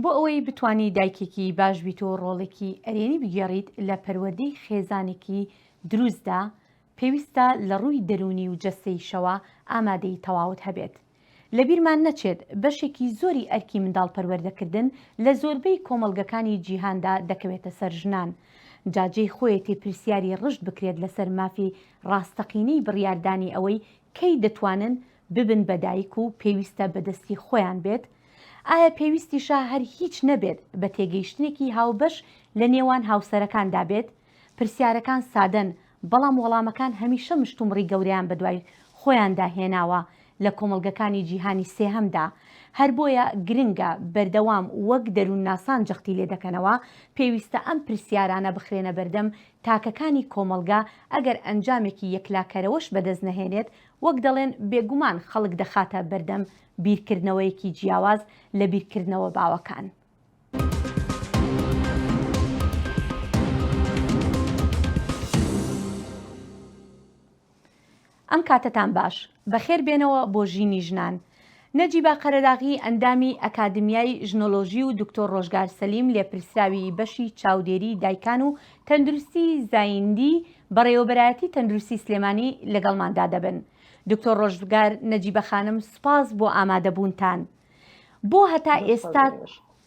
بۆ ئەوەی بتانی دایکێکی باش بیت و ڕۆڵێکی ئەرێنی بگێڕیت لە پەروەردەی خێزانێکی دروستدا، پێویستە لە ڕووی دەرونی و جەستەیشەوە ئامادەی تەواوت هەبێت. لەبیرمان نەچێت بەشێکی زۆری ئەرکی منداڵ پەروەردەکردن لە زۆربەی کۆمەڵگەکانی جیهاندا دەکەوێتە سەر ژنان. جاجەی خۆیەتی پرسیاری ڕشت بکرێت لەسەر مافی ڕاستەقینەی بڕیاردانی ئەوەی کەی دەتوانن ببن بەدایک و پێویستە بەدەستی خۆیان بێت. ئایا پێویستیشە هەر هیچ نەبێت بە تێگەیشتنێکی هاوبەش لە نێوان هاوسەرەکاندا بێت؟ پرسیارەکان سادەن، بەڵام وەڵامەکان هەمیشە مشتومڕی گەوریان بەدوای خۆیاندا هێناوە لە کۆمەڵگەکانی جیهانی سێهەمدا. هەر بۆیە گرنگە بەردەوام وەک دەروونناسان جەختی لێ دەکەنەوە، پێویستە ئەم پرسیارانە بخرێنە بەردەم تاکەکانی کۆمەلگا ئەگەر ئەنجامێکی یەکلاکەرەوەش بەدەست نەهێنێت، وەک دەڵێن بێگومان خەڵک دەخاتە بەردەم بیرکردنەوەیەکی جیاواز لە بیرکردنەوە باوەکان. ئەم کاتتان باش، بەخێر بێنەوە بۆ ژینی ژنان. نەجیبە قەرەداغی ئەندامی ئەکادمیای ژنۆلۆژی و دکتۆر ڕۆژگار سەلیم لێپرسراوی بەشی چاودێری دایکان و تەندروستی زایندی بەڕێوەبەرایەتی تەندروستی سلێمانی لەگەڵماندا دەبن. دکتۆر ڕۆژگار نەجیبە خانم، سپاس بۆ ئامادەبوونتان. بۆ هەتا ئێستا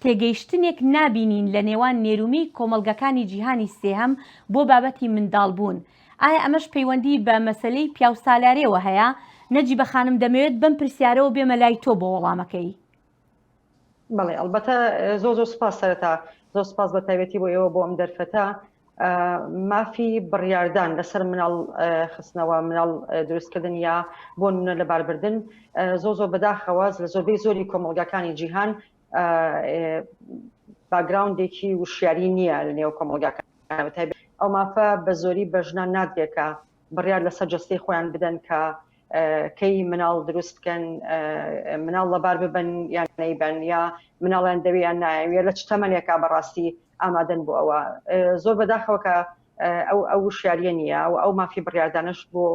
تێگەیشتنێک نابینین لە نێوان نێرومی کۆمەڵگەکانی جیهانی سێهەم بۆ بابەتی منداڵبوون. ئایا ئەمەش پەیوەندی بە مەسەلەی پیاو سالارێەوە هەیە؟ نەجیبە خانم، دەمەوێت بەم پرسیارەوە بێمە لای تۆ بۆ وەڵامەکەی. بەڵێ، ئەلبەتە زۆر سپاس سەرەتا، زۆر سپاس بە تایبەتی بۆ ئێوە بۆ ئەم دەرفەتە. مافی بڕیاردان لەسەر مناڵ خستنەوە، مناڵ دروستکردن یا بۆ نمونە لەباربردن زۆر بەداخەوە لە زۆربەی زۆری کۆمەڵگەکانی جیهان باگراوندێکی وشیاری نییە لە نێو کۆمەڵگەکان. ئەو مافە بە زۆری بە ژنان نادرێکە بڕیار لەسەر جەستەی خۆیان بدەن کە کەی مناڵ دروست بکەن، مناڵ لەبار ببن یان نەیبن، یا مناڵیان دەوێیان نایەوێت لە چ تەمەنێکا بەڕاستی ئامادەن بۆ ئەوە. زۆر بەداخەوە کە ئەو وشیاریە نییە و ئەو مافی بڕیاردانش بۆ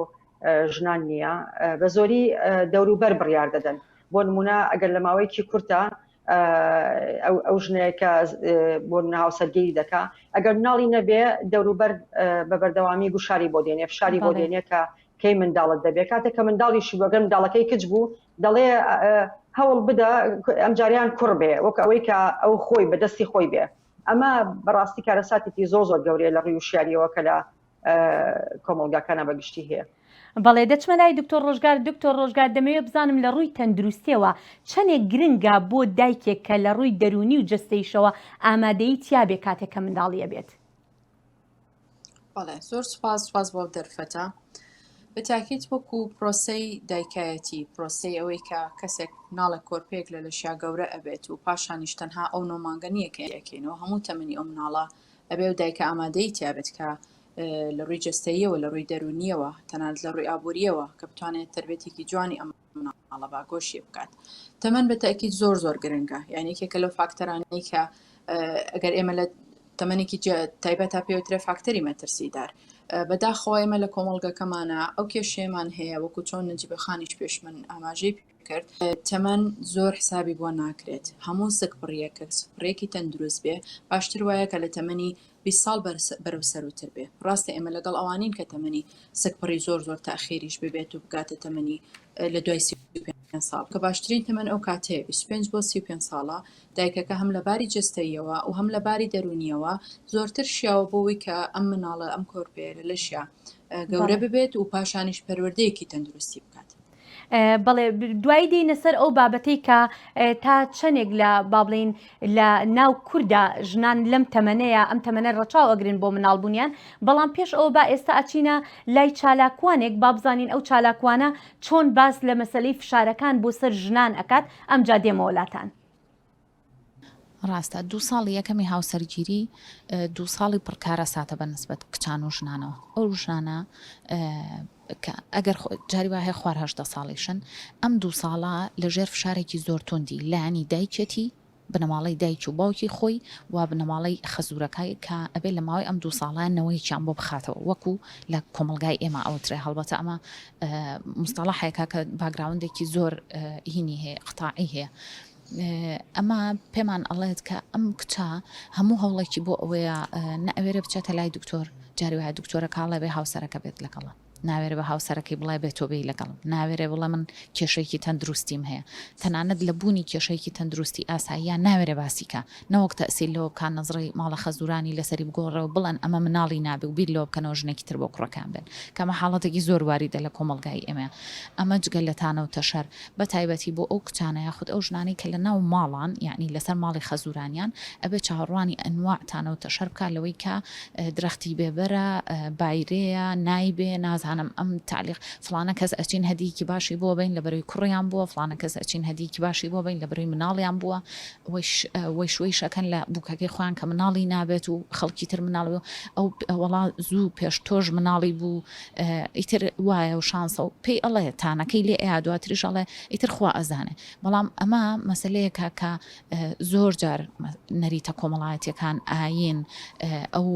ژنان نییە، بە زۆری دەوروبەر بڕیار دەدەن. بۆ نمونە ئەگەر لە ماوەیەکی کورتە ئەو ژنەیەکە بۆ هاوسەرگیری دەکا، ئەگەر مناڵی نەبێ دەوروبەر بە بەردەوامی گوشاری بۆ دێنێ، فشاری بۆ دێنێ کە کەی منداڵت دەبێت. کاتێک کە منداڵیشی بەگەر منداڵەکەی کچ بوو دەڵێ هەوڵ بدە ئەم جاریان کوڕ بێ، وەک ئەوەی کە ئەو خۆی بەدەستی خۆی بێ. ئەمە بەڕاستی کارەساتێکی زۆر گەورەیە لە ڕێی وشیاریەوە کە لە کۆمەڵگاکانە بەگشتی هەیە. بەڵێ، دەچمە لای دکتۆر ڕۆژگار. دکتۆر ڕۆژگار، دەمەوێت بزانم لە ڕووی تەندروستیەوە چەندێک گرنگە بۆ دایکێک کە لە ڕووی دەرونی و جەستەیشەوە ئامادەی تیابێ کاتێک کە منداڵیە بێت. بەڵێ، زۆر سپاس بۆ دەرفەتە. بە تاکید وەکو پرۆسەی دایکایەتی، پرۆسەی ئەوەی کە کەسێک ناڵە کۆرپێک لە لەشیا گەورە ئەبێت و پاشانیش تەنها ئەو نۆمانگە نییە کە یەکەینەوە، هەموو تەمەنی ئەو مناڵە ئەبێ و دایکە ئامادەی تیابێت کە لە ڕووی جەستەییەوە، لە ڕووی دەرونیەوە، تەنانەت لە ڕووی ئابوووریەوە کە بتوانێت تربێتێکی جوانی ئەم مناڵە باگۆشی بکات. تەمەن بە تاکید زۆر گرنگە، یعنی یەکێکە لەو فاکتەرانەی کە ئەگەر ئێمە لە تەمەنێکی تایبەت تا پێوترێ فاکتەری مەترسیدار بەداخەوە ئێمە لە کۆمەڵگەکەمانە ئەو کێشەیەمان هەیە، وەکو چۆن نەجیبە خانیش پێش من ئاماژەی کرد، تەمەن زۆر حسابی بۆ ناکرێت. هەموو سکپڕیەکە سپڕێکی تەندروست بێ باشتر وایە کە لە تەمەنی 20 ساڵ بەرەو سەروتر بێ. ڕاستە ئێمە لەگەڵ ئەوانین کە تەمەنی سکپڕی زۆر تاخیریش ببێت و بگاتە تەمەنی لە دوای 35 ساڵ، کە باشترین تەمەن ئەو کاتەیە 25 بۆ 35 ساڵە. دایکەکە هەم لە باری جەستەییەوە و هەم لە باری دەرونیەوە زۆرتر شیاوە بۆەوەی کە ئەم مناڵە ئەم کۆرپێرە لەشیا گەورە ببێت و پاشانیش پەروەردەیەکی تەندروستی بکات. بەڵێ، دوایی دێنە سەر ئەو بابەتەی کە تا چەندێک لە بابڵین لە ناو کووردا ژنان لەم تەمەنەیە ئەم تەمەنە ڕەچاو ئەگرن بۆ مناڵبوونیان، بەڵام پێش ئەوە با ئێستا ئەچینە لای چالاکوانێک با بزانین ئەو چالاکوانە چۆن باس لە مەسەلەی فشارەکان بۆ سەر ژنان ئەکات. ئەم جا دێمە وڵاتان. ڕاستە 2 ساڵی یەکەمی هاوسەرگیری 2 ساڵی پڕکارە ساتە بە نسبەت کچان و ژنانەوە. ئەو ژنانە ئەگەر جاری وایە خوار 18 ساڵیشن، ئەم 2 ساڵە لەژێر فشارێکی زۆر توندی لایانی دایکێتی، بنەماڵی دایک و باوکی خۆی و بنەماڵی خەزورەکەی کە ئەبێ لە ماوەی ئەم 2 ساڵانەوەییان بۆ بخاتەوە، وەکو لە کۆمەلگای ئێمە ئەوترێ. هەڵبەتە ئەمە مستەڵەحێکە کە باگراوندێکی زۆر هینی هەیە، قتاعی هەیە. ئەمە پێمان ئەڵێت کە ئەم کچە هەموو هەوڵێکی بۆ ئەوەیە نەوێرە بچێتە لای دکتۆر جاری وایە دکتۆرە کاڵێ بێ هاوسەرەکە بێت لەگەڵە ناوێرە بە هاوسەرەکەی بڵای بێتۆبی لەگەڵم ناوێرە بڵە من کێشەیەکی تەندروستیم هەیە تەنانەت لە بوونی کێشەیەکی تەندروستی ئاساییان ناوێرە باسیکە نەوەک تەسیل لەوە بکان نەزڕی ماڵە خەزورانی لەسەری بگۆڕەوە بڵێن ئەمە مناڵی نابێ و بیر لەوە بکەنەوە ژنێکی تر بۆ کوڕەکان بن کەمە حاڵەتێکی زۆر واریدە لە کۆمەلگای ئێمە ئەمە جگەل لە تانە و تەشەر بە تایبەتی بۆ ئەو کچانە یاخود ئەو ژنانی کە لە ناو ماڵان یعنی لەسەر ماڵی خەزورانیان ئەبێ چاڕوانی ئەنواع تانە و تەشەر بکە لەوەی کە درەختی بێبەرە بایرەیە نایبێ نازانم ئەم تعلیق فلانە کەس ئەچین هەدیکی باشی بۆ بین لە بەروی کوڕیان بووە فلانە کەس ئەچین هەدیکی باشی بۆ بین لە بەروی مناڵیان بووە وەی شوەی شەکەن لە بووکەکەی خۆیان کە مناڵی نابێت و خەڵکی تر مناڵی ئەو وەڵا زوو پێش تۆژ مناڵی بوو ئیتر وایە و شانسە و پێی ئەڵێ تانەکەی لێ ئەیا دواتریش ئەڵێ ئیتر خوا ئەزانێ بەڵام ئەمە مەسلەیەکە کە زۆر جار نەریتە کۆمەڵایەتیەکان ئاین ئەو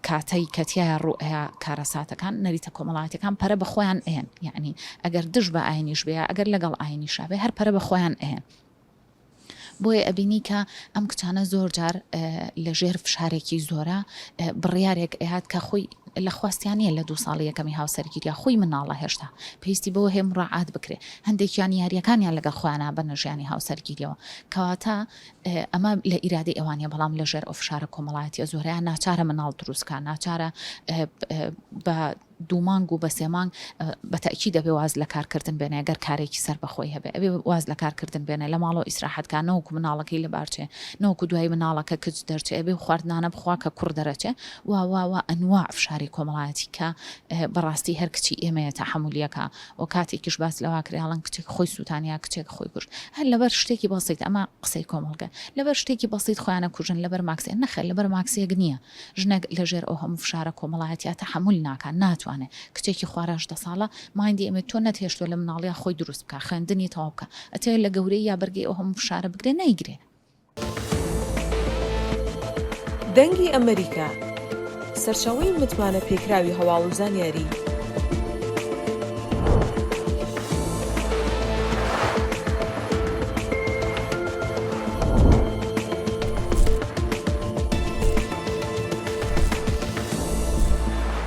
کاتەی کەتیایە ڕوئەیە کارەساتەکان نەریتە کۆمەڵایەتەکان پەرە بە خۆیان ئێن یعنی ئەگەر دژ بە ئاینیش بێ ئەگەر لەگەڵ ئاینیشا بێ هەر پەرە بە خۆیان ئێن بۆیە ئەبینی کە ئەم کچانە زۆر جار لە ژێر فشارێکی زۆرە بڕیارێک ئەهات کە خۆی لە خواستیانە لە 2 ساڵی یەکەمی هاوسەرگیریە خۆی مناڵە هێشتا پێویستی بەوە هێم ڕاعات بکرێ هەندێکیان یاریەکانیان لەگە خۆیانە بە نەژیانی هاوسەرگیریەوە کەواتە ئەمە لە ئیرادی ئەوانە بەڵام لە ژێر ئەو فشارە کۆمەڵایەتیە زۆریان ناچارە مناڵ دروستکە ناچارە بە 2 مانگ و بە 3 مانگ بەتەکی دەبێ واز لە کارکردن بێنێ گەر کارێکی سەر بەخۆی هەبێ ئەبێ واز لە کارکردن بێنێ لە ماڵەوە ئیسراحەتکە نەوەکو مناڵەکەی لە بارچێ نەوەکو دوای مناڵەکە کچ دەرچێ ئەبێ خواردنانە بخوا کە کوڕ دەرەچێ وا ئەنواع فشاری کۆمەڵایەتی کە بەڕاستی هەر کچی ئێمەیە تەحمولیەکە و کاتێکیش باس لەوا کراڵن کچێک خۆی سووتانیا کچێک خۆی کوژ هەر لەبەر شتێکی بەسیط ئەمە قسەی کۆمەڵگە لەبەر شتێکی بەسیط خۆیانە کوژن لەبەر ماکسێ نەخێ لەبەر ماکسێک نییە ژنێک لەژێر ئەو هەموو فشارە کۆمەڵایەتیە تەحمل ناکات ناتوانێت کچێکی خوارە 18 ساڵە مایندی ئێمە تۆ نەتهێشتووە لە مناڵیا خۆی دروست بکە خوێندنی تەواو بکە ئەتەوێت لە گەورەی یا بەرگەی ئەو هەموو فشارە بگرێ نەیگرێ دەنگی ئەمریکا سەرچاوەی متمانە پێکراوی هەواڵ و زانیاری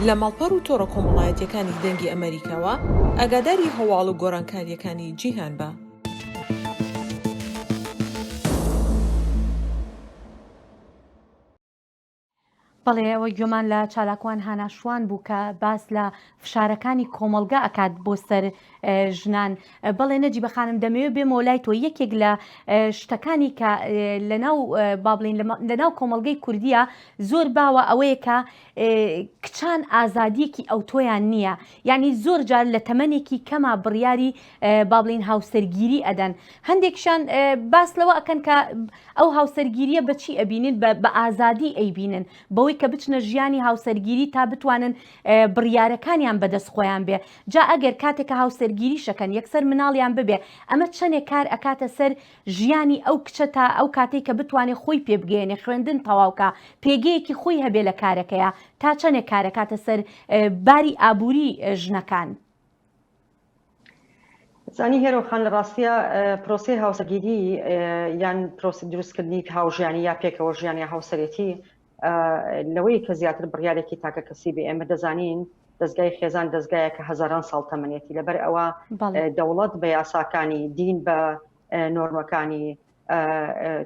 لە ماڵپەڕ و تۆڕە کۆمەڵایەتیەکانی دەنگی ئەمریکاوە ئاگاداری هەواڵ و گۆڕانکاریەکانی جیهان بە. بەڵێ ئەوە گوێمان لە چالاکوان هاناشوان بوو کە باس لە فشارەکانی کۆمەلگا ئەکات بۆ سەر ژنان بەڵێ نەجی بەخانم دەمەوێت بێمەوە لای تۆ یەکێک لە شتەکانی کە لەناو بابڵین لەناو کۆمەلگەی کوردیە زۆر باوە ئەوەیە کە کچان ئازادیەکی ئەو تۆیان نییە یعنی زۆر جار لە تەمەنێکی کەما بڕیاری بابڵین هاوسەرگیری ئەدەن هەندێکشان باس لەوە ئەکەن کە ئەو هاوسەرگیریە بەچی ئەبینن بە ئازادی ئەیبینن بەوەی کە بچنە ژیانی هاوسەرگیری تا بتوانن بڕیارەکانیان بەدەست خۆیان بێ جا ئەگەر کاتێکە هاوسەرگیری شەکەن یەکسەر مناڵیان ببێ ئەمە چەندێک کار ئەکاتە سەر ژیانی ئەو کچە تا ئەو کاتێک کە بتوانێت خۆی پێبگەێنێ خوێندن تەواوکە پێگەیەکی خۆی هەبێ لە کارەکەیە تا چەندێک کارەکاتە سەر باری ئابووری ژنەکان. زانی هێرۆخان لە ڕاستیە پرۆسی هاوسەرگیری یان پرۆسی دروستکردنی هاوژیانی یا پێکەوە ژیانی هاوسەرێتی لەوەی کە زیاتر بڕیارێکی تاکە کەسی بێ ئێمە دەزانین دەستگای خێزان دەستگایە کە هەزاران ساڵ تەمەنێتی لەبەر ئەوە دەوڵەت بە یاساکانی دین بە نۆرمەکانی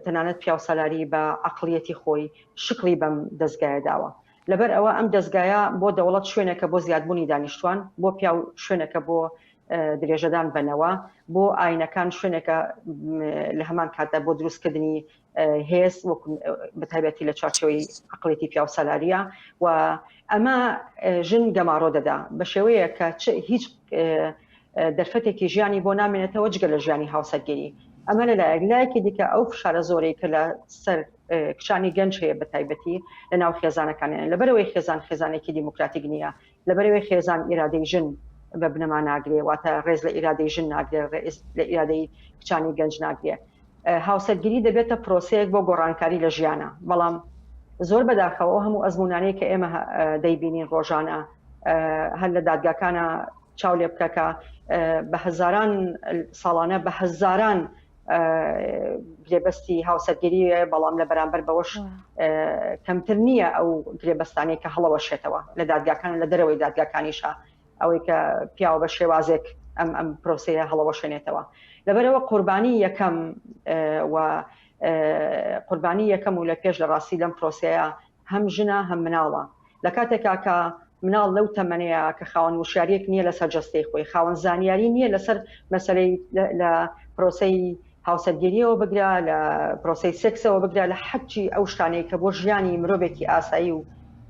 تەنانەت پیاوسەلاری بە عەقڵیەتی خۆی شکلی بەم دەستگایە داوە لەبەر ئەوە ئەم دەستگایە بۆ دەوڵەت شوێنێکە بۆ زیادبوونی دانیشتوان بۆ پیاو شوێنێکە بۆ درێژەدان بنەوە بۆ ئاینەکان شوێنێکە لە هەمان کاتدا بۆ دروستکردنی هێز بەتایبەتی لە چارچەوەی عەقڵێتی پیاوسەلاریە و ئەمە ژن گەماڕۆ دەدا بە شێوەیە کە هیچ دەرفەتێکی ژیانی بۆ نامێنێتەوە جگە لە ژیانی هاوسەرگیری ئەمە لایەکی دیکە ئەو فشارە زۆرەی کە لە سەر کچانی گەنج هەیە بەتایبەتی لە ناو خێزانەکانیان لەبەرەوەی خێزانێکی دیموکراتیک نییە لەبەرەوەی خێزان ئیرادەی ژن بە بنەما ناگرێ واتە ڕێز لە ئیرادەی ژن ناگرێ ڕێز لە ئیرادەی کچانی گەنج ناگرێ هاوسەرگیری دەبێتە پرۆسەیەک بۆ گۆڕانکاری لە ژیانە بەڵام زۆر بەداخەوە هەموو ئەزمونانەی کە ئێمە دەیبینین ڕۆژانە هەر لە دادگاکانە چاو لێ بکە کە بە هەزاران ساڵانە بە هەزاران گرێبەستی هاوسەرگیری بەڵام لە بەرامبەر بەوەش کەمتر نییە ئەو گرێبەستانی کە هەڵەوەشێتەوە لە دادگاکان لە دەرەوەی دادگاکانیشە ئەوەی کە پیاوە بە شێوازێک ئەم پرۆسەیە هەڵەوەشێنێتەوە لەبەرەوە قوربانی یەکەم و قوربانی یەکەم و لە پێش لە ڕاستی لەم پرۆسەیە هەم ژنە هەم مناڵە لە کاتێکا کە مناڵ لەو تەمەنەیە کە خاوەن وشیارەیەک نییە لەسەر جەستەی خۆی خاوەن زانیاری نییە لەسەر مەسەلەی لە پرۆسەی هاوسەرگیریەوە بگرا لە پرۆسەی سێکسەوە بگرا لە حەجی ئەو شتانەی کە بۆ ژیانی مرۆڤێکی ئاسایی و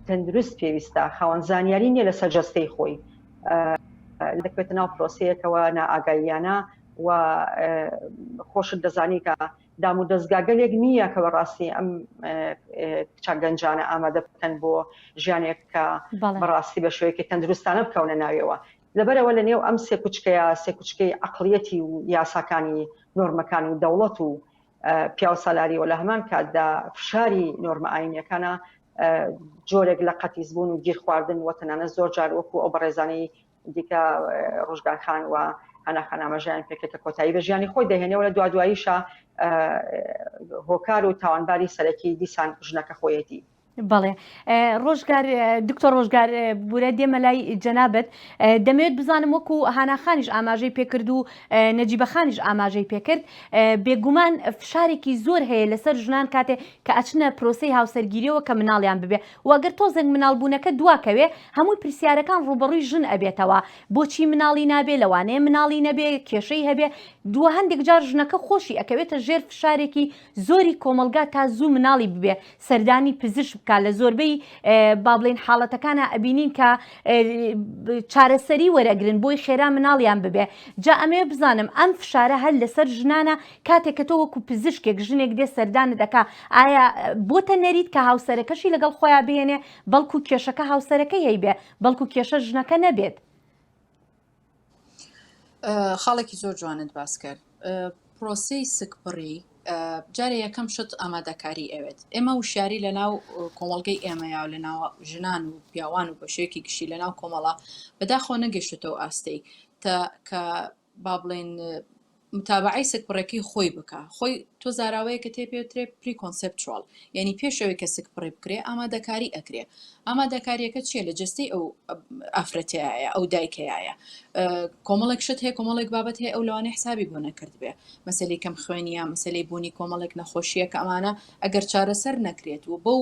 تەندروست پێویستە خاوەن زانیاری نییە لەسەر جەستەی خۆی دەکوێتە ناو پرۆسەیەکەوە نائاگاییانە و خۆشت دەزانی کە دام و دەستگاگەلێک نییە کە بەڕاستی ئەم کچە گەنجانە ئامادە بکەن بۆ ژیانێک کە بەڕاستی بە شوەیەکی تەندروستانە بکەونە ناویەوە لەبەرەوە لە نێو ئەم سێ کوچکەی عەقڵیەتی و یاساکانی نۆرمەکانی دەوڵەت و پیاو سالاریەوە لە هەمان کاتدا فشاری نۆرمە ئاینیەکانە جۆرێک لە قەتیزبوون و گیر خواردن و تەنانەت زۆر جار وەکو ئەو بەڕێزانەی دیکە ڕۆژگار خان و هەناخان ئاماژیان پێکێکە کۆتایی بە ژیانی خۆی دەهێنەوە لە دواییشە هۆکار و تاوانباری سەرەکی دیسان ژنەکە خۆیەتی بەڵێ ڕۆژگار دکتۆر ڕۆژگار بورە دێمە لای جەنابەت دەمەوێت بزانم وەکو هاناخانیش ئاماژەی پێکرد و نەجیبەخانیش ئاماژەی پێکرد بێگومان فشارێکی زۆر هەیە لەسەر ژنان کاتێ کە ئەچنە پرۆسەی هاوسەرگیریەوە کە مناڵیان ببێ وەگەر تۆزێک مناڵبوونەکە دواکەوێ هەمووی پرسیارەکان ڕوبەڕووی ژن ئەبێتەوە بۆچی مناڵی نابێ لەوانەیە مناڵی نەبێ کێشەی هەبێ دووە هەندێک جار ژنەکە خۆشی ئەکەوێتە ژێر فشارێکی زۆری کۆمەلگا تا زوو مناڵی ببێ سەردانی پزیشک بکات لە زۆربەی با بڵێن حاڵەتەکانە ئەبینین کە چارەسەری وەرەگرن بۆی خێرا مناڵیان ببێ جا ئەمێ بزانم ئەم فشارە هەر لەسەر ژنانە کاتێک کە تۆ وەکو پزیشکێک ژنێک دێ سەردانت دەکا ئایا بۆتە نەریت کە هاوسەرەکەشی لەگەڵ خۆیان بهێنێ بەڵکو کێشەکە هاوسەرەکەی هەیبێ بەڵکو کێشە ژنەکە نەبێت خاڵێکی زۆر جوانت باس کرد پرۆسەی سکپڕی جارێ یەکەم شت ئامادەکاری ئەوێت ئێمە وشیاری لە ناو کۆمەڵگەی ئێمەیا و لە ناو ژنان و پیاوان و بەشێکی گشتی لە ناو کۆمەڵە بەداخۆ نەگەشتەوە ئاستەی کە با بڵێن متابعی سکپڕێکی خۆی بکە خۆی تۆ زاراوەیە کە تێپێترێ پری کۆنسپچوال یعنی پێشەوەی کە سکپڕی بکرێ ئامادەکاری ئەکرێ ئامادەکاریەکە چیە لە جستەی ئەو ئافرەتەیە ئەو دایکەیە کۆمەڵێک شت هەیە کۆمەڵێک بابەت هەیە ئەو لەوانەیە حسابی بۆ نەکرد بێ مەسەلەی کەم خوێنیە مەسەلەی بوونی کۆمەڵێک نەخۆشیە کە ئەمانە ئەگەر چارەسەر نەکرێت و بەو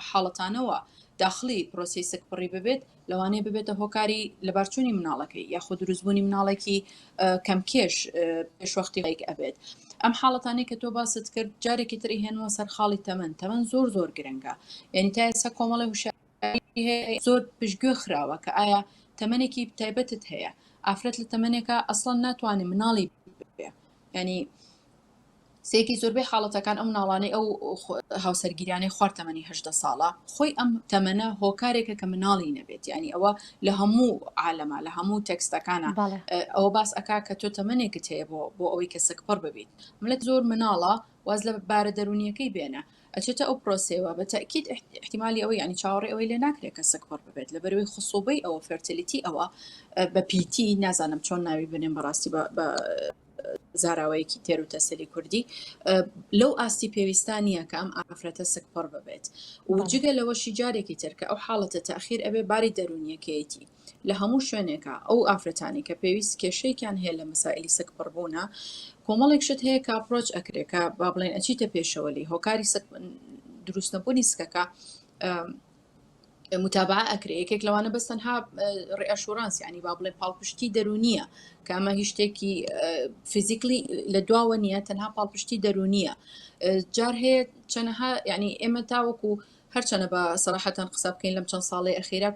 حاڵەتانەوە داخلی پرۆسی سکپڕی ببێت لەوانەیە ببێتە هۆکاری لەبارچوونی مناڵەکەی یاخود دروستبوونی مناڵێکی کەمکێش پێشوەختی ئەبێت ئەم حاڵەتانەی کە تۆ باست کرد جارێکی تری هێنەوە سەر خاڵی تەمەن زۆر زۆر گرنگە یعنی تا ئێستا کۆمەڵی وشاری زۆر پشتگوێ خراوە کە ئایا تەمەنێکی تایبەتت هەیە ئافرەت لە تەمەنێکە ئەسڵەن ناتوانێت مناڵی بێ ینی سێکی زۆربەی حاڵەتەکان ئەم مناڵانەی ئەو هاوسەرگیریانەی خواردتەمەنی 18 ساڵە خۆی ئەم تەمەنە هۆکارێکە کە مناڵی نەبێت ینی ئەوە لە هەموو عالەمە لە هەموو تەکستەکانە ئەوە باس ئەکا کە تۆ تەمەنێکت هەیە بۆ ئەوەی کە سکپڕ ببیت ملت زۆر مناڵە واز لە بارە دەرونیەکەی بێنە ئەچێتە ئەو پرۆسەوە بە تاکید احتیمالی ئەوەی ینی چاوەڕێ ئەوەی لێ ناکرێت کە سکپڕ ببێت لە بەروەی خصوبەی ئەوە فێرتیلیتی ئەوە بە پیتی نازانم چۆن ناوی بنێن بەڕاستی بە زاراوەیەکی تێر و تەسەلی کوردی لەو ئاستی پێویستانیە کە ئەم ئافرەتە سکپڕ ببێت و جگە لەوەشی جارێکی ترکە ئەو حاڵەتە تاخیر ئەبێ باری دەرونیەکەیەتی لە هەموو شوێنێکە ئەو ئافرەتانی کە پێویست کێشەیەکیان هەیە لە مەسائلی سکپڕ بوونە کۆمەڵێک شت هەیە کە ئەپرۆچ ئەکرێکە با بڵێن ئەچیتە پێشەوەلی هۆکاری دروستنەبوونی سکەکە متابعە ئەکرێ یەکێک لەوانە بەس تەنها ڕێئەشوڕانس ینی با بڵێن پاڵپشتی دەرونیە کە ئەمە هیچ شتێکی فیزیکلی لە دواوە نییە تەنها پاڵپشتی دەرونیە جار هەیە چەنەها ینی ئێمە تاوەکو هەرچەنە بە سەراحەتەن قسە بکەین لەم چەند ساڵی ئەخیرە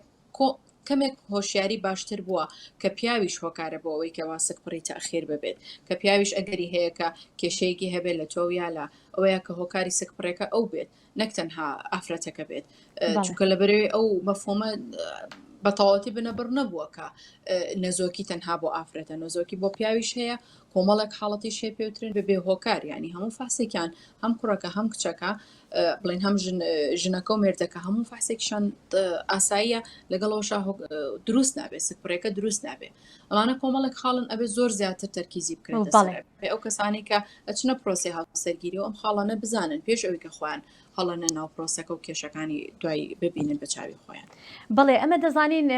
کەمێک هۆشیاری باشتر بووە کە پیاویش هۆکارە بۆ ئەوەی کە واسکپڕی تاخیر ببێت کە پیاویش ئەگەری هەیە کە کێشەیەکی هەبێت لە تۆویا لە ئەوەیە کە هۆکاری سکپڕێکە ئەو بێت نەک تەنها ئافرەتەکە بێت چونکە لە بەرەوەی ئەو مەفهومە بەتەواوەتی بنەبڕ نەبووە کە نەزۆکی تەنها بۆ ئافرەتە نۆزۆکی بۆ پیاویش هەیە کۆمەڵێک حاڵەتی شێ پێوترن بەبێ هۆکار ینی هەموو فاسێکیان هەم کوڕەکە هەم کچەکە بڵین هەم ژنەکە و مێردەکە هەموو فحسێکیشان ئاساییە لەگەڵەوەش دروست نابێت سپڕێکە دروست نابێت ئەڵانە کۆمەڵێک خاڵن ئەبێ زۆر زیاتر تەرکیزی بکرێتە ئەو کەسانی کە ئەچنە پرۆسی هاوسەرگیری و ئەم خاڵانە بزانن پێش ئەوەی کە خۆیان هەڵەنە ناو پرۆسەکە و کێشەکانی دوای ببینن بە چاوی خۆیان. بڵێ ئەمە دەزانین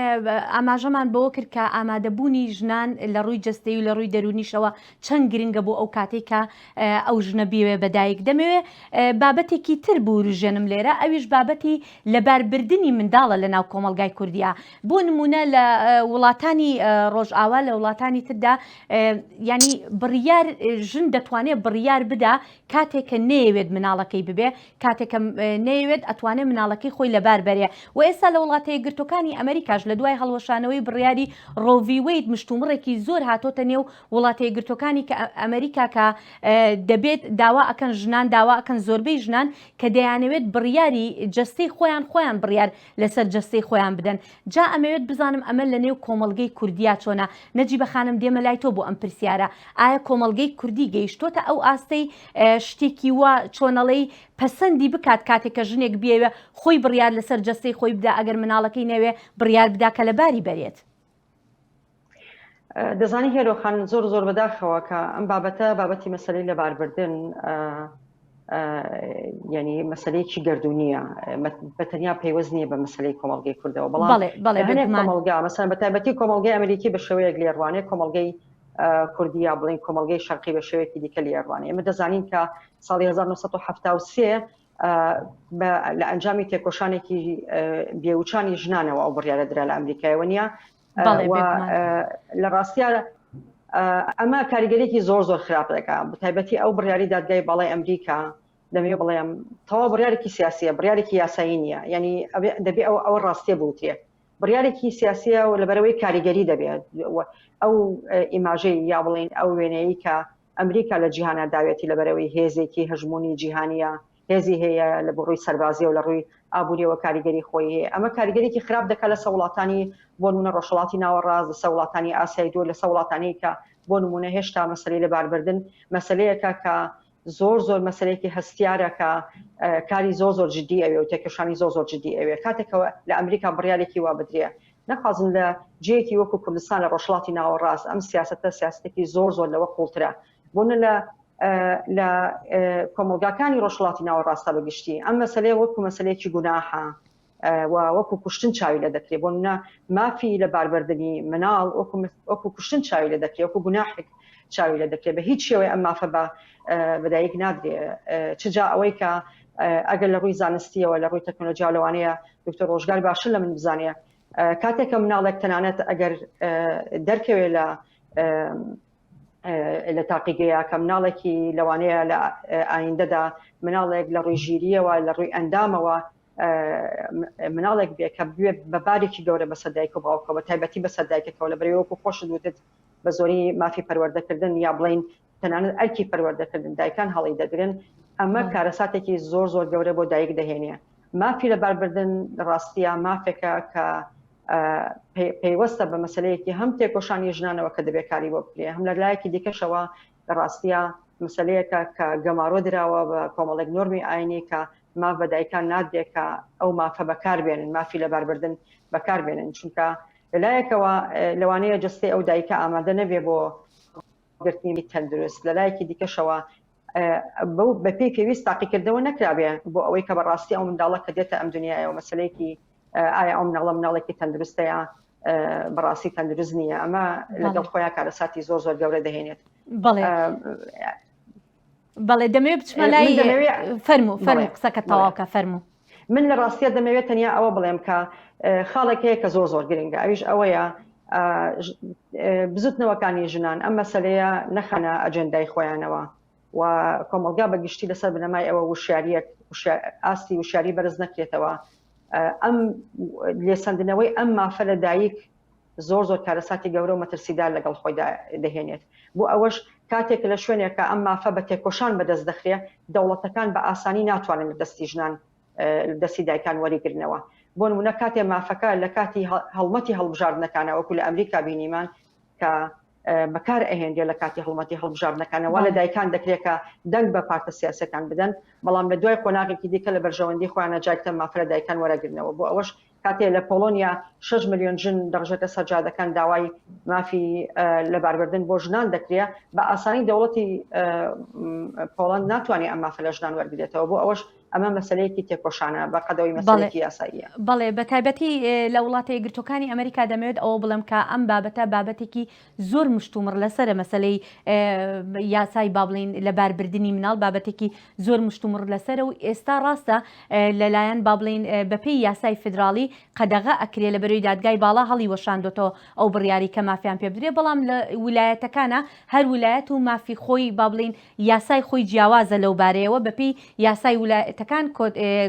ئاماژەمان بەوە کرد کە ئامادەبوونی ژنان لە ڕووی جەستەی و لە ڕووی دەرونیشەوە چەند گرنگە بۆ ئەو کاتێکە ئەو ژنە بیوێ بەدایک دەمەوێ بابەتێکی تر بوروژێنم لێرە ئەویش بابەتی لەباربردننی منداڵە لە ناو کۆمەلگای کوردیا بۆ نمونە لە وڵاتانی ڕۆژئاوا لە وڵاتانی تردا ینی بڕیار ژن دەتوانێت بڕیار بدا کاتێککە نەیەوێت مناڵەکەی ببێ کاتێکە نەیەوێت ئەتوانێت مناڵەکەی خۆی لەبار بەرێ و ئێستا لە وڵاتەیە گرتوەکانی ئەمریکاش لە دوای هەڵوەشانەوەی بڕیاری ڕۆڤیوەیت مشتومڕێکی زۆر هاتۆتە نێو وڵاتەیە گرتوەکانی کە ئەمریکا کە دەبێت داوا ئەکەن ژنان داوا ئەکەن زۆربەی ژنان کە دەیانەوێت بڕیاری جەستەی خۆیان بڕیار لەسەر جەستەی خۆیان بدەن جا ئەمەوێت بزانم ئەمە لە نێو کۆمەلگەی کوردیا چۆنە نەجی بەخانم دێمە لای تۆ بۆ ئەم پرسیارە ئایا کۆمەلگەی کوردی گەیشتۆتە ئەو ئاستەی شتێکی وە چۆنەڵەی پەسەندی بکات کاتێککە ژنێک بێوە خۆی بڕیار لەسەر جەستەی خۆی بدا ئەگەر مناڵەکەی نەوێ بڕیار بدا کە لە باری بەرێت. دەزانی هێرۆخان زۆر زۆر بەداخەوە کە ئەم بابەتی مەسلەی لەباربردن ینی مەسلەیەکی گردونیە بەتەنیا پەیوەست نییە بە مەسلەی کۆمەڵگەی کوردەوە بەڵام هەنێک کۆمەڵگا مەسەن بەتایبەتی کۆمەڵگەی ئەمریکی بە شێوەیەک لێڕوانێت کۆمەڵگەی کوردیا بڵین کۆمەڵگەی شەرقی بە شێوەیەکی دیکە لێڕوانێ ئەمە دەزانین کە ساڵی 1973 لە ئەنجامی تێکۆشانێکی بێوچانی ژنانەوە ئەو بڕیارە درا لە ئەمریکایەوە نیە لە ڕاستیە ئەمە کاریگەرێکی زۆر خراپ دەکات بەتایبەتی ئەو بڕیاری دادگای باڵای ئەمریکا دەمێ بڵێم تەواو بڕیارێکی سیاسیە بڕیارێکی یاسایی نییە یعنی دەبێت ئەو ڕاستیە بوترێ بڕیارێکی سیاسیە و لەبەرەوەی کاریگەری دەبێت ئەو ئیماژەی یا بڵین ئەو وێنەیە کە ئەمریکا لە جیهانە داوێتی لەبەرەوەی هێزێکی هەژمونی جیهانیە هێزی هەیە لە بۆ ڕووی سەربازیە و لە ڕووی ئابوووریەوە کاریگەری خۆی هەیە ئەمە کاریگەرێکی خراپ دەکات لە وڵاتانی بۆ نمونە ڕۆژهەڵاتی ناوەڕاست لە وڵاتانی ئاسیای دوور لە وڵاتانی کە بۆ نمونە هێشتا مەسلەی لەباربردن مەسلەیەکە کە زۆر مەسلەیەکی هەستیارە کە کاری زۆر جدی ئەوێ و تێکەشانی زۆر جدی ئەوێ کاتێکەوە لە ئەمریکا بڕیارێکی وا بدرێ نەخوازن لە جێکی وەکو کوردستان لە ڕۆژهەڵاتی ناوەڕاست ئەم سیاستێکی زۆر لەوە قوڵترە بۆنە لە کۆمەلگاکانی ڕۆژهەڵاتی ناوەڕاستە بەگشتی ئەم مەسلەیە وەکو مەسلەیەکی گوناحە و وەکو کوشتن چاوی لە دەکرێت بۆ منە مافی لە باربردنی مناڵ وەکو کوشتن چاوی لە دەکرێت وەکو گوناحێک چاوی لە دەکرێت بە هیچ شێوەیە ئەم مافە بەدایک نادرێت چجا ئەوەی کە ئەگەر لە ڕووی زانستیەوە لە ڕووی تەکنۆلۆژیا لەوانەیە دکتۆر ڕۆژگار باشتر لە من بزانێ کاتێکە مناڵێک تەنانەت ئەگەر دەرکەوێت لە تاقیگەیە کە مناڵێکی لەوانەیە لە ئایندەدا مناڵێک لە ڕووی ژیریەوە لە ڕووی ئەندامەوە مناڵێک بێ کە بێ بە بارێکی گەورە بە سەدایک و باوکەوە بە تایبەتی بە سەدایکەکەەوە لە بەرەوەکو خۆشت وتت بە زۆری مافی پەروەردەکردن یا بڵین تەنانەت ئەرکی پەروەردەکردن دایکان هەڵی دەگرن ئەمە کارەساتێکی زۆر گەورە بۆ دایک دەهێنێ مافی لە باربردن ڕاستیە مافێکە کە پەیوەستە بە مەسلەیەکی هەم تێکۆشانی ژنانەوە کە دەبێت کاری بۆ بکرێ هەم لە لایەکی دیکەشەوە لە ڕاستیە مەسلەیەکە کە گەمارۆ درراوە بە کۆمەڵێک نۆرمی ئاینی کە ماف بە دایکان نادرێت کە ئەو مافە بەکاربێنن مافی لە باربردن بەکاربێنن چونکە لەلایەکەوە لەوانەیە جستەی ئەو دایکە ئامادە نەبێ بۆ گرتنی تەندروست لە لایەکی دیکەشەوە بە پێی پێویست تاقیکردنەوە نەکرابێ بۆ ئەوەی کە بەڕاستی ئەو منداڵە کە دێتە ئەم دنیایەوە مەسلەیەکی ئایا ئەو مناڵێکی تەندروستەیە بەڕاستی تەندروست نییە ئەمە لەگەڵ خۆیان کارەساتی زۆر گەورە دەهێنێت بەڵێ دەمەوێت بچمە لای فەرموو قسەکە تەواوکە فەرموو من لە ڕاستیە دەمەوێت تەنیا ئەوە بڵێم کە خاڵێک هەیە کە زۆر گرنگە ئەویش ئەوەیە بزوتنەوەکانی ژنان ئەم مەسلەیە نەخەنە ئەجەندای خۆیانەوە و کۆمەلگا بەگشتی لەسەر بنەمای ئەوە وشیاریەک ئاستی وشیاری بەرز نەکرێتەوە ئەم لێسەندنەوەی ئەم مافە لە دایک زۆر کارەساتی گەورە و مەترسیدار لەگەڵ خۆی دەهێنێت بۆ ئەوەش کاتێک لە شوێنێکە ئەم مافە بە تێکۆشان بەدەست دەخرێ دەوڵەتەکان بە ئاسانی ناتوانن لە دەستی ژنان لە دەستی دایکان وەریگرنەوە بۆ نمونە کاتێ مافەکە لە کاتی هەڵمەتی هەڵبژاردنەکانە وەکو لە ئەمریکا بینیمان کە بەکار ئەهێنێ لە کاتی هەڵمەتی هەڵبژاردنەکانەوە لە دایکان دەکرێت کە دەنگ بە پارتە سیاسەکان بدەن بەڵام لە دوای قۆناغێکی دیکە لە بەرژەوەندی خۆیانە جایکتە مافرە دایکان وەرەگرنەوە بۆ ئەوەش کاتێ لە پۆلۆنیا 6 ملیۆن ژن دەڕژێتە سەرجادەکان داوای مافی لەباربردن بۆ ژنان دەکرێت بە ئاسانی دەوڵەتی پۆڵەند ناتوانێت ئەم مافە لە ژنان وەرگێتەوە بۆ ئەوەش ئەمە مەسلەیەکی تێکۆشانە بە قەدەوەی مەسلەیەکی یاساییە. بەڵێ بە تایبەتی لە وڵاتە یەکگرتوەکانی ئەمریکا دەمەوێت ئەوە بڵم کە ئەم بابەتە بابەتێکی زۆر مشتومڕ لەسرە مەسلەی یاسای با بڵین لەباربردنی مناڵ بابەتێکی زۆر مشتومڕ لەسرە و ئێستا ڕاستە لەلایەن با بڵین بەپێی یاسای فدراڵی قەدەغە ئەکرێ لە بەروی دادگای باڵا هەڵی وەشاندۆتەوە ئەو بڕیاری کە مافیان پێ بدرێ بەڵام لە ویلایەتەکانە هەر ویلایەت و مافی خۆی با بڵین یاسای خۆی جیاوازە لەو بارەیەوە بەپێی یاسای ویلایەتەکان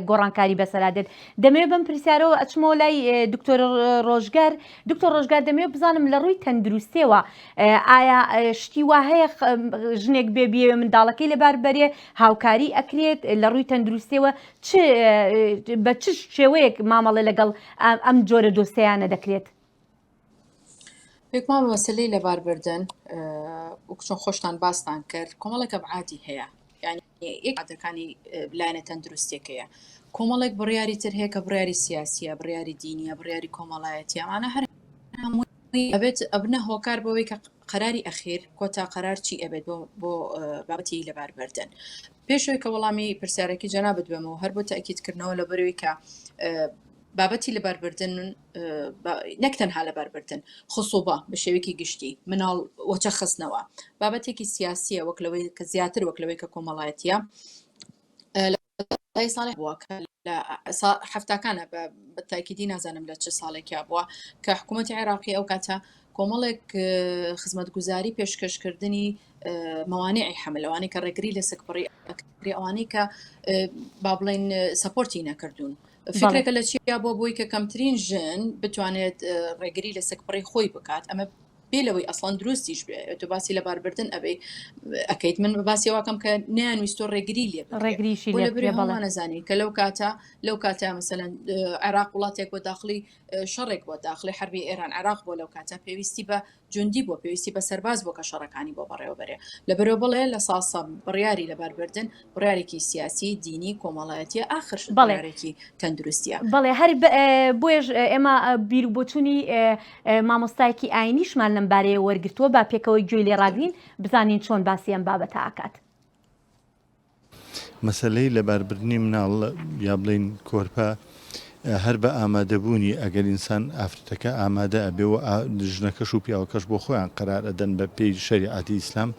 گۆڕانکاری بەسەرادێت دەمەوێت بم پرسیارەوە ئەچمەوە لای دکتۆر ڕۆژگار دەمەوێت بزانم لە ڕووی تەندروستیەوە ئایا شتی وا هەیە ژنێک بێ منداڵەکەی لەباربەرێ هاوکاری ئەکرێت لە ڕووی تەندروستیەوە بە چ شێوەیەک مامەڵێ لەگەڵ ئەم جۆرە دۆسیانە دەکرێت؟ پێکمان مەسلەی لەباربردن وەکچۆن خۆشتان باستان کرد کۆمەڵێکە بەعادی هەیە یەک عادەکانی لایەنە تەندروستێکەیە کۆمەڵێک بڕیاری تر هەیە کە بڕیاری سیاسیە بڕیاری دینیە بڕیاری کۆمەڵایەتی ئەمانە هەر ئەبێت ئەبنە هۆکار بەوەی کە قەراری ئەخیر کۆتا قەرار چی ئەبێت بۆ بابەتی لەباربردن پێشەوەی کە وەڵامی پرسیارێکی جەنابەت بێمەوە هەر بۆ تاکیدکردنەوە لە بەرەوەی کە بابەتی لەباربردن نەک تەنها لەباربردن خصوبە بە شێوەیەکی گشتی مناڵ وەچە خستنەوە بابەتێکی سیاسیە وەک لەوەی کە زیاتر وەک لەوەی کە کۆمەڵایەتیە ساڵی بووە کە لە هەفتاکانە بە تاکیدی نازانم لە چه ساڵێکیا بووە کە حکوومەتی عێراقی ئەو کاتە کۆمەڵێک خزمەتگوزاری پێشکەشکردنی مەوانعی حملەوانی کە ڕێگری لە سەکبڕی ئەوانەی کە با بڵێن سەپۆرتی نەکردوون فکرێکە لە چیا بۆ بۆی کە کەمترین ژن بتوانێت ڕێگری لە سەکبڕی خۆی بکات ئەمە بێلەوەی ئەسڵان دروستیش بێ تو باسی لەباربردن ئەبێ ئەکەیت من باسی واکەم کە نیانویستۆ ڕێگری لێ نەزانی کە لەو کاتە مەسەلەن عێراق وڵاتێک بۆ داخلی شەڕێک بۆ داخلی حربی ئێران عێراق بۆ لەو کاتە پێویستی بە جوندی بۆ پێویستی بە سەرباز بۆ کە شەڕەکانی بۆ بەڕێوەبەرێ لەبەرەوە بڵێ لە ساسە بڕیاری لەباربردن بڕیارێکی سیاسی دینی کۆمەڵایەتیە ئاخرش بڕیارێکی تەندروستیە بەڵێ هەر بۆیش ئێمە بیر بۆچوونی مامۆستایەکی ئاینیشمان لەم بارەیە وەرگرتووە با پێکەوەی گوێی لێ ڕاگرین بزانین چۆن باسی ئەم بابەتە ئاکات مەسلەی لەباربردنی مناڵ یا بڵین کۆرپە هەر بە ئامادەبوونی ئەگەر ئینسان ئافرەتەکە ئامادە ئەبێ و ژنەکەش و پیاوەکەش بۆ خۆیان قەرار ئەدەن بە پێی شەریعەتی ئیسلام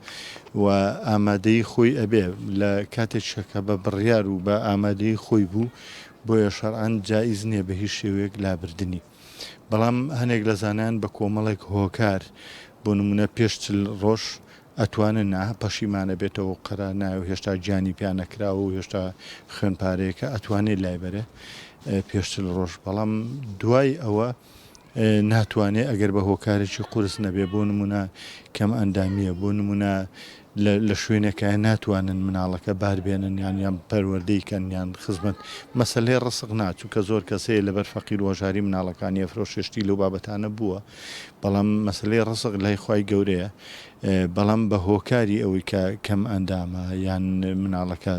و ئامادەی خۆی ئەبێ لە کاتێکشەکە بە بڕیار و بە ئامادەی خۆی بوو بۆیە شەرعەن جائیز نییە بە هیچ شێوەیەک لابردنی بەڵام هەنێک لە زانان بە کۆمەڵێک هۆکار بۆ نمونە پێش 40 ڕۆژ ئەتوانن پەشیمانە بێتەوە و قەرار نایە و هێشتا گیانی پیان نەکراوە و هێشتا خوێنپارەیەکە ئەتوانێت لای بەرێ پێش 40 ڕۆژ بەڵام دوای ئەوە ناتوانێت ئەگەر بە هۆکارێکی قورس نەبێ بۆ نمونە کەم ئەندامیە بۆ نمونە لە شوێنەکە ناتوانن مناڵەکە باربێنن یان پەروەردەیکەن یان خزمەت مەسلەی ڕسق ناچوو کە زۆر کەسەیە لەبەر فەقیر و هۆژاری مناڵەکانی ئەفرۆشێشتی لەو بابەتانە بووە بەڵام مەسلەی ڕسق لای خوای گەورەیە بەڵام بە هۆکاری ئەوەی کە کەم ئەندامە یان مناڵەکە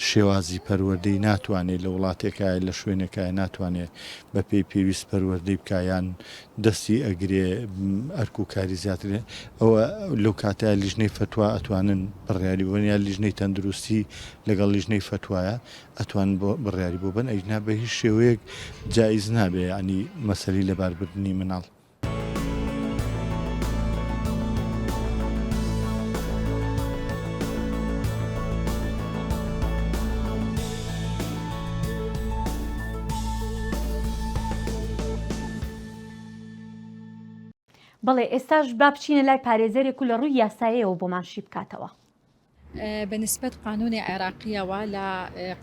شێوازی پەروەردەی ناتوانێت لە وڵاتێکە لە شوێنەکە ناتوانێت بە پێی پێویست پەروەردەی بکایان دەستی ئەگرێ ئەرک و کاری زیاترێ ئەوە لەو کاتە لیژنەی فتووا ئەتوانن بڕیاری بن یا لیژنەی تەندروستی لەگەڵ لیژنەی فتوایە ئەتوان بڕیاری بۆ بن ئەینا بە هیچ شێوەیەک جائیز نابێ ینی مەسەلەی لەباربردنی مناڵ بەڵێ ئێستاش با بچینە لای پارێزەرێک و لە ڕووی یاساییەوە بۆمانشی بکاتەوە بەنسبەت قانونی عێراقیەوە لە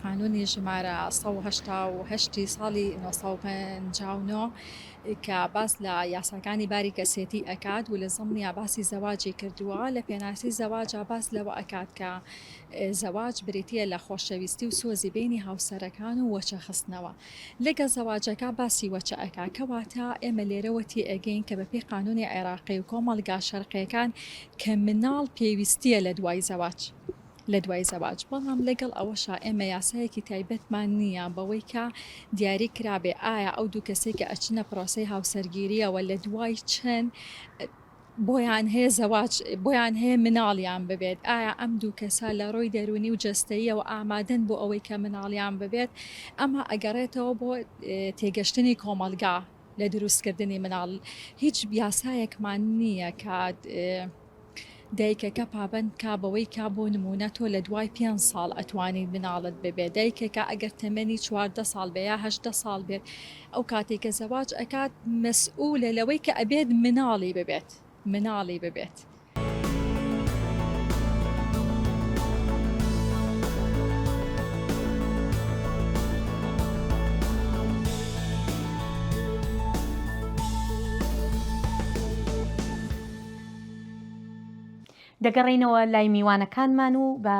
قانونی ژمارە 1970 ساڵی 1959 کە باس لە یاساکانی باری کەسێتی ئەکات و لە زەمنیا باسی زەواجی کردووە لە پێناسی زەواج باس لەوە ئەکات کە زەواج بریتە لە خۆشەویستی و سۆزی بینی هاوسەرەکان و وەچە خستنەوە لەگە زەواجەکە باسی وەچە ئەکا کەواتە ئێمە لێرەوەتی ئەگەین کە بەپێی قانونی عێراقی و کۆمەڵگا شەرقیەکان کە مناڵ پێویستیە لە دوای زەواج. لە دوای زەواج بەڵام لەگەڵ ئەوەشا ئێمە یاسایەکی تایبەتمان نییە بەوەی کە دیاری کرابێ ئایا ئەو دوو کەسێک کە ئەچنە پرۆسەی هاوسەرگیریەوە لە دوای چەند بۆیان هەیە زەواج بۆیان هەیە مناڵیان ببێت ئایا ئەم دوو کەسە لە ڕۆی دەرونی و جەستەییەوە ئامادەن بۆ ئەوەی کە مناڵیان ببێت ئەمە ئەگەڕێتەوە بۆ تێگەشتنی کۆمەلگا لە دروستکردنی مناڵ هیچ یاسایەکمان نییە کە دایکەکە پابند کا بەوەی کا بۆ نمونە تۆ لە دوای 5 ساڵ ئەتوانی مناڵت ببێت دایکێکە ئەگەر تەمەنی 14 ساڵ بێ یا 8 ساڵ بێت ئەو کاتێکە زەواج ئەکات مەسئولە لەوەی کە ئەبێت مناڵی ببێت. دەگەڕێنەوە لای میوانەکانمان و بە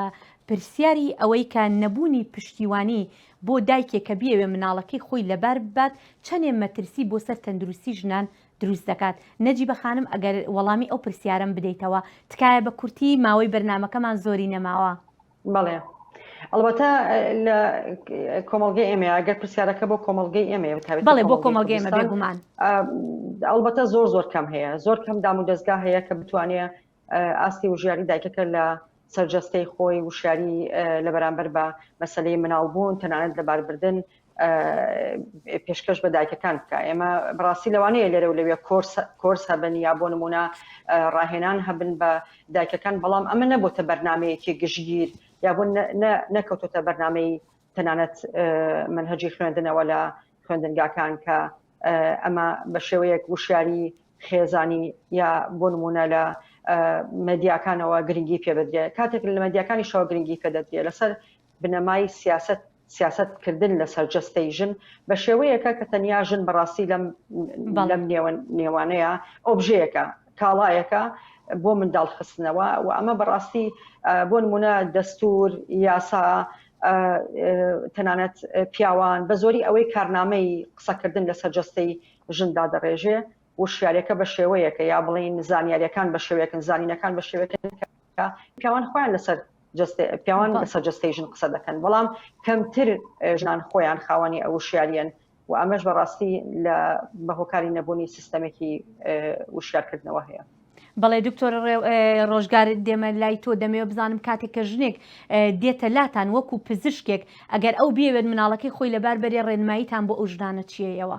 پرسیاری ئەوەی کە نەبوونی پشتیوانی بۆ دایکێک کە بیەوێ مناڵەکەی خۆی لەبەر بات چەندێ مەترسی بۆ سەر تەندروستی ژنان دروست دەکات. نەجیبە خانم ئەگەر وەڵامی ئەو پرسیارم بدەیتەوە تکایە بە کورتی ماوەی بەرنامەکەمان زۆری نەماوە. بەڵێ ئەلبەتە لە کۆمەڵگەی ئێمە ئەگەر پرسیارەکە بۆ کۆمەڵگەی ئێمە بەڵێ بۆ کۆمەڵگەی ئێمە بێگومان ئەلبەتە زۆر کەم هەیە زۆر کەم دام و دەستگا هەیە کە بتوانێت ئاستی وژیاری دایکەکە لە سەرجەستەی خۆی وشیاری لە بەرامبەر بە مەسەلەی مناڵبوون تەنانەت لەباربردن پێشکەش بە دایکەکان بکە. ئێمە بەڕاستی لەوانەیە لێرە و لەوێ کۆرس هەبن یا بۆ نمونە ڕاهێنان هەبن بە دایکەکان بەڵام ئەمە نەبووتە بەرنامەیەکی گشتگیر یا بۆ نەکەوتوتە بەرنامەی تەنانەت منهەجی خوێندنەوە لە خوێندنگاکان کە ئەمە بە شێوەیەک وشیاری خێزانی یا بۆ نمونە لە مەدیاکانەوە گرنگی پێ بدرێت کاتێک لە مەدیاکانی شەوە گرنگی پێ دەدرێت لەسەر بنەمای سیاستکردن لەسەر جەستەی ژن بە شێوەیەکە کە تەنیا ژن بەڕاستی لەم نێوانەیە ئۆبژەیەکە کاڵایەکە بۆ منداڵ خستنەوە و ئەمە بەڕاستی بۆ نمونە دەستور یاسا تەنانەت پیاوان بە زۆری ئەوەی کارنامەی قسەکردن لەسەر جەستەی ژندا دەڕێژێ وشیارەکە بە شێوەیەکە یا بڵین زانیاریەکان بە شێوەیەکن زانینەکان بە شێوەیەکن پیاوان خۆیان لەسەر جەستەی ژن قسە دەکەن بەڵام کەمتر ژنان خۆیان خاوەنی ئەو وشیاریان و ئەمەش بەڕاستی لە بەهۆکاری نەبوونی سیستەمێکی وشیارکردنەوە هەیە. بەڵێ دکتۆر ڕۆژگار دێمە لای تۆ دەمەوێت بزانم کاتێک کە ژنێک دێتە لاتان وەکو پزیشکێک ئەگەر ئەو بێوێت مناڵەکەی خۆی لەبار بەرێ ڕێنماییتان بۆ ئەو ژنانە چیەوە؟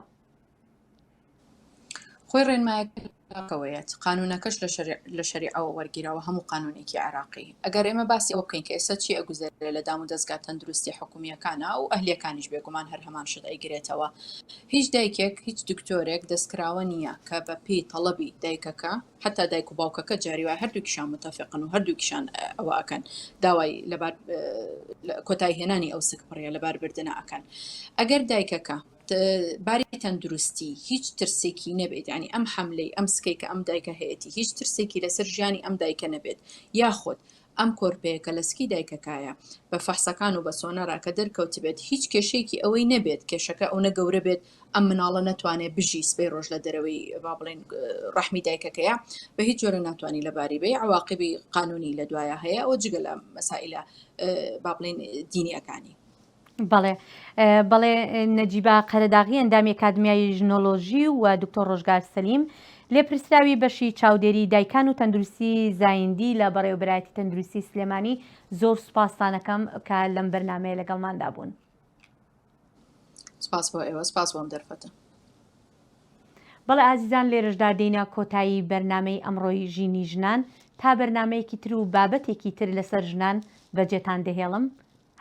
خۆی ڕێنمایەکەوەیەت قانونەکەش لە شەریعەوە وەرگیراوە هەموو قانونێکی عێراقی ئەگەر ئێمە باسی ئەوە بکەین کە ئێستا چی ئەگوزارێت لە دام و دەستگا تەندروستی حکومیەکانە و ئەهلیەکانیش بێگومان هەر هەمان شت ئەیگرێتەوە هیچ دایکێک هیچ دکتۆرێک دەستکراوە نییە کە بە پێی تەڵەبی دایکەکە حتا دایک و باوکەکە جاریوای هەردووکیشان متەفقن و هەردووکیشان ئەوە ئەکەن داوای لەبار کۆتایی هێنانی ئەو سکپڕیە لەباربردنە ئەکەن ئەگەر دایکەکە باری تەندروستی هیچ ترسێکی نەبێت ینی ئەم حملەی ئەم سکەی کە ئەم دایکە هەیەی هیچ ترسێکی لەسەر ژیانی ئەم دایکە نەبێت یاخۆت ئەم کۆرپەیەکە لە سکی دایکەکایە بە فەحسەکان و بە سۆنەراکە دەرکەوت بێت هیچ کێشەیەکی ئەوەی نەبێت کێشەکە ئەو نەگەورە بێت ئەم مناڵە ناتوانێت بژی سبەی ڕۆژ لە دەرەوەی با بڵێن ڕەحمی دایکەکەیە بە هیچ جۆرە ناتوانانی لەباری بێ عواقبی قانونی لە دوایە هەیە ئەو جگە لە مەسائلە با بڵێن دینیەکانی. بەڵێ نەجیبە قەرەداغی ئەندامی ئەکادمیای ژنۆلۆژی و دکتۆر ڕۆژگار سەلیم لێ پرسراوی بەشی چاودێری دایکان و تەندروستی زایندی لە بەڕێوەبەرایەتی تەندروستی سلێمانی زۆر سوپاسانەکەم کە لەم بەرنامەیە لەگەڵماندا بوون. سپاس بۆ ئێوە سپاس بۆم دەرفەتە. بەڵێ ئازیزان لێرەشدا دێینە کۆتایی بەرنامەی ئەمڕۆی ژینی ژنان تا بەرنمەیەکی تر و بابەتێکی تر لەسەر ژنان بەجێتان دەهێڵم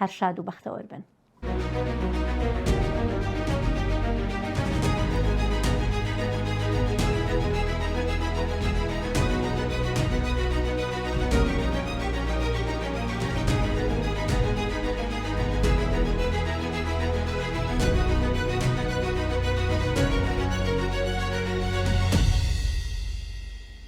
هەر شاد و بەختەوەر بن.